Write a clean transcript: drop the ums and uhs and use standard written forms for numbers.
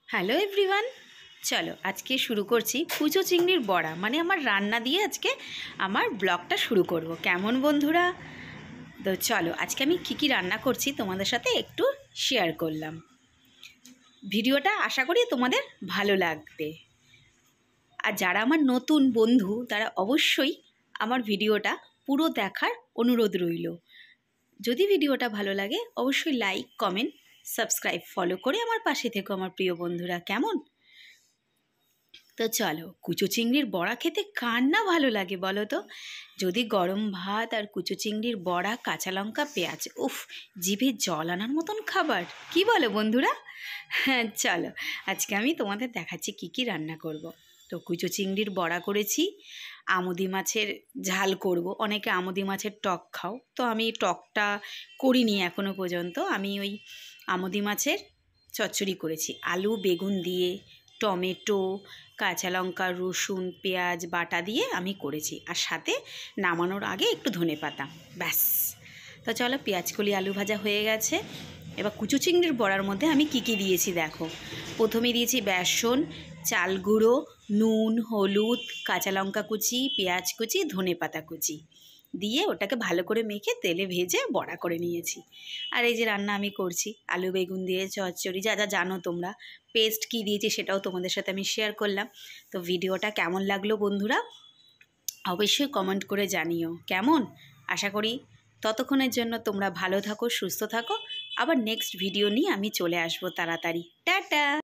Hello everyone, চলো আজকে শুরু করছি কুচো চিংড়ির বড়া, মানে আমার রান্না দিয়ে আজকে আমার ব্লগটা শুরু করব। কেমন বন্ধুরা? তো চলো আজকে আমি কী রান্না করছি তোমাদের সাথে একটু শেয়ার করলাম। ভিডিওটা আশা করি তোমাদের ভালো লাগবে। আর যারা আমার নতুন বন্ধু তারা অবশ্যই আমার ভিডিওটা পুরো দেখার অনুরোধ রইল। যদি ভিডিওটা ভালো লাগে অবশ্যই লাইক, কমেন্ট, সাবস্ক্রাইব, ফলো করে আমার পাশে থেকো আমার প্রিয় বন্ধুরা। কেমন? তো চলো, কুচো চিংড়ির বড়া খেতে কার না ভালো লাগে বলো তো? যদি গরম ভাত আর কুচো চিংড়ির বড়া, কাঁচা লঙ্কা, পেঁয়াজ, উফ, জিভে জল আনার মতন খাবার, কি বলো বন্ধুরা? হ্যাঁ, চলো আজকে আমি তোমাদের দেখাচ্ছি কী রান্না করব। তো কুচো চিংড়ির বড়া করেছি, আমুদি মাছের ঝাল করব। অনেকে আমুদি মাছের টক খাও, তো আমি টকটা করিনি এখনও পর্যন্ত। আমি ওই আমুদি মাছের চচ্চড়ি করেছি, আলু বেগুন দিয়ে, টমেটো, কাঁচা লঙ্কা, রসুন, পেঁয়াজ বাটা দিয়ে আমি করেছি, আর সাথে নামানোর আগে একটু ধনেপাতা, ব্যাস। তো চলো, পেঁয়াজ কলি আলু ভাজা হয়ে গেছে। এবার কুচো চিংড়ির বড়ার মধ্যে আমি কী দিয়েছি দেখো। প্রথমে দিয়েছি বেসন, চাল গুঁড়ো, নুন, হলুদ, কাঁচা লঙ্কা কুচি, পেঁয়াজ কুচি, ধনেপাতা কুচি দিয়ে ওটাকে ভালো করে মেখে তেলে ভেজে বড়া করে নিয়েছি। আর এই যে রান্না আমি করছি আলু বেগুন দিয়ে চচ্চড়ি, যা যা জানো তোমরা। পেস্ট কী দিয়েছি সেটাও তোমাদের সাথে আমি শেয়ার করলাম। তো ভিডিওটা কেমন লাগলো বন্ধুরা অবশ্যই কমেন্ট করে জানিও। কেমন? আশা করি ততক্ষণের জন্য তোমরা ভালো থাকো, সুস্থ থাকো। আবার নেক্সট ভিডিও নিয়ে আমি চলে আসবো তাড়াতাড়ি। টাটা।